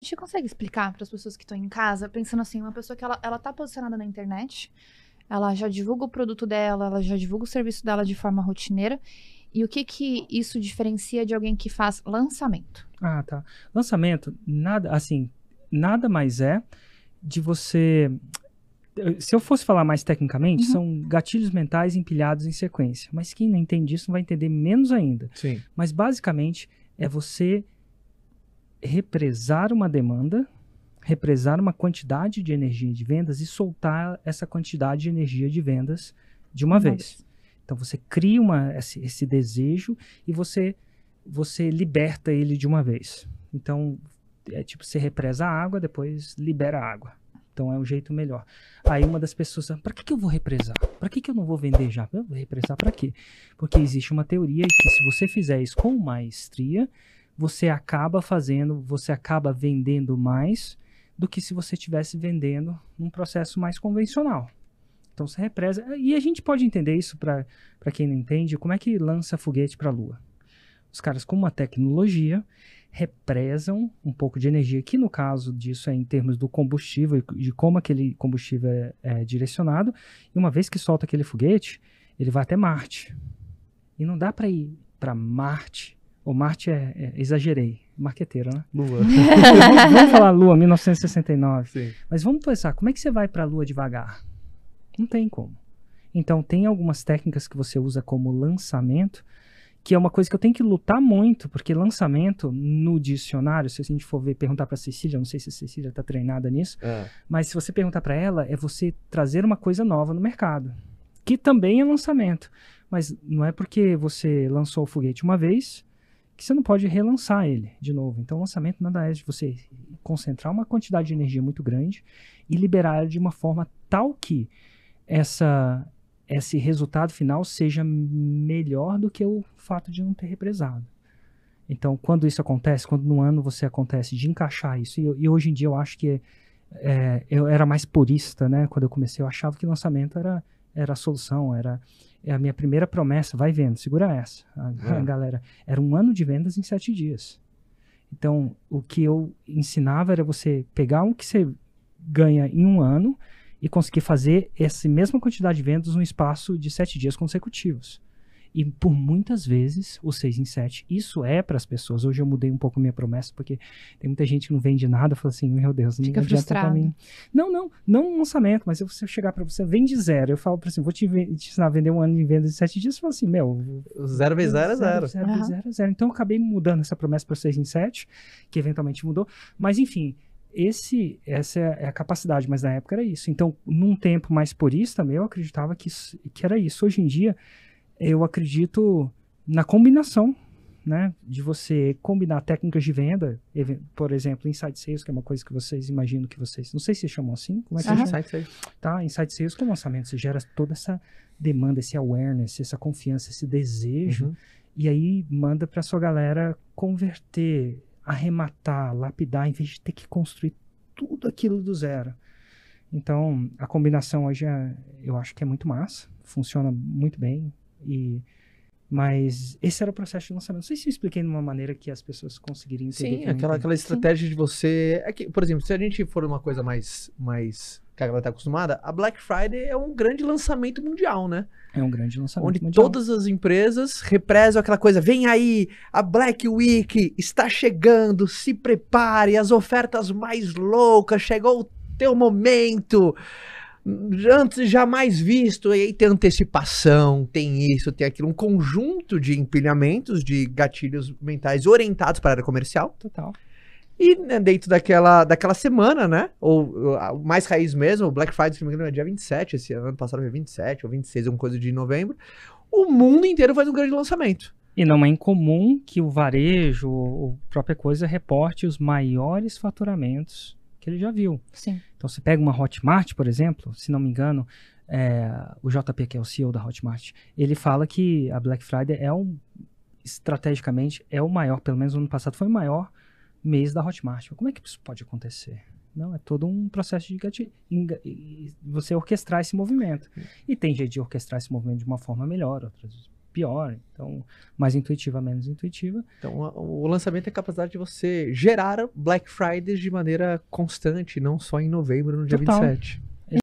A gente consegue explicar para as pessoas que estão em casa, pensando assim, uma pessoa que ela tá posicionada na internet, ela já divulga o produto dela, ela já divulga o serviço dela de forma rotineira, e o que que isso diferencia de alguém que faz lançamento? Ah, tá. Lançamento, nada, assim, nada mais é de você. Se eu fosse falar mais tecnicamente, Uhum. são gatilhos mentais empilhados em sequência. Mas quem não entende isso vai entender menos ainda. Sim. Mas basicamente é você represar uma demanda, represar uma quantidade de energia de vendas e soltar essa quantidade de energia de vendas de uma vez. Então você cria esse desejo e você liberta ele de uma vez. Então é tipo, você represa a água, depois libera a água. Então é um jeito melhor. Aí uma das pessoas, para que eu vou represar? Para que eu não vou vender já? Eu vou represar para quê? Porque existe uma teoria que se você fizer isso com maestria, você acaba vendendo mais do que se você estivesse vendendo num processo mais convencional. Então você represa. E a gente pode entender isso para quem não entende, como é que lança foguete para a Lua. Os caras com uma tecnologia represam um pouco de energia, que no caso disso é em termos do combustível e de como aquele combustível é direcionado, e uma vez que solta aquele foguete, ele vai até Marte. E não dá para ir para Marte. O Marte exagerei, marqueteiro, né? Lua. Vamos falar Lua, 1969. Sim. Mas vamos pensar, como é que você vai para a Lua devagar? Não tem como. Então, tem algumas técnicas que você usa como lançamento, que é uma coisa que eu tenho que lutar muito, porque lançamento no dicionário, se a gente for perguntar para a Cecília, não sei se a Cecília está treinada nisso, mas se você perguntar para ela, é você trazer uma coisa nova no mercado, que também é lançamento. Mas não é porque você lançou o foguete uma vez que você não pode relançar ele de novo. Então, o lançamento nada é de você concentrar uma quantidade de energia muito grande e liberar ela de uma forma tal que esse resultado final seja melhor do que o fato de não ter represado. Então, quando isso acontece, quando no ano você acontece de encaixar isso, e hoje em dia eu acho que eu era mais purista, né? Quando eu comecei, eu achava que lançamento era a solução, era a minha primeira promessa, vai vendo, segura essa. A galera, era um ano de vendas em 7 dias. Então, o que eu ensinava era você pegar o que você ganha em um ano e conseguir fazer essa mesma quantidade de vendas no espaço de 7 dias consecutivos. E por muitas vezes, o 6 em 7, isso é para as pessoas. Hoje eu mudei um pouco a minha promessa, porque tem muita gente que não vende nada, fala assim, meu Deus, não Fica adianta pra frustrado. mim. Não um lançamento, mas se eu chegar para você, vende zero. Eu falo para você, vou te ensinar a vender um ano de vendas de 7 dias, você fala assim, meu... 0 vezes 0 é 0. 0 vezes 0 é 0. Então eu acabei mudando essa promessa para 6 em 7, que eventualmente mudou. Mas enfim, essa é a capacidade, mas na época era isso. Então, num tempo mais purista, eu acreditava que era isso. Hoje em dia, eu acredito na combinação, né? De você combinar técnicas de venda, por exemplo, Inside Sales, que é uma coisa que vocês imaginam que vocês... Não sei se chamam assim. Como é que chama? Tá, Inside Sales com lançamento. Você gera toda essa demanda, esse awareness, essa confiança, esse desejo. E aí manda para sua galera converter, arrematar, lapidar, em vez de ter que construir tudo aquilo do zero. Então, a combinação hoje eu acho que é muito massa, funciona muito bem, mas esse era o processo de lançamento. Não sei se eu expliquei de uma maneira que as pessoas conseguiriam entender. Sim, aquela estratégia de você... É que, por exemplo, se a gente for uma coisa mais que a galera tá acostumada, a Black Friday é um grande lançamento mundial, né? É um grande lançamento onde mundial. Todas as empresas represam aquela coisa, vem aí, a Black Week está chegando, se prepare, as ofertas mais loucas, chegou o teu momento, antes jamais visto, e aí tem antecipação, tem isso, tem aquilo, um conjunto de empilhamentos, de gatilhos mentais orientados para a área comercial. Total. E né, dentro daquela semana, né? Ou mais raiz mesmo, o Black Friday, se não me engano, é dia 27, esse ano passado foi 27 ou 26, alguma coisa de novembro. O mundo inteiro faz um grande lançamento. E não é incomum que o varejo, ou própria coisa, reporte os maiores faturamentos que ele já viu. Sim. Então, você pega uma Hotmart, por exemplo, se não me engano, o JP, que é o CEO da Hotmart, ele fala que a Black Friday estrategicamente, é o maior, pelo menos no ano passado foi o maior mês da Hotmart. Como é que isso pode acontecer? Não, é todo um processo de você orquestrar esse movimento. E tem jeito de orquestrar esse movimento de uma forma melhor, outras pior. Então, mais intuitiva, menos intuitiva. Então, o lançamento é a capacidade de você gerar Black Fridays de maneira constante, não só em novembro, no dia Total. 27.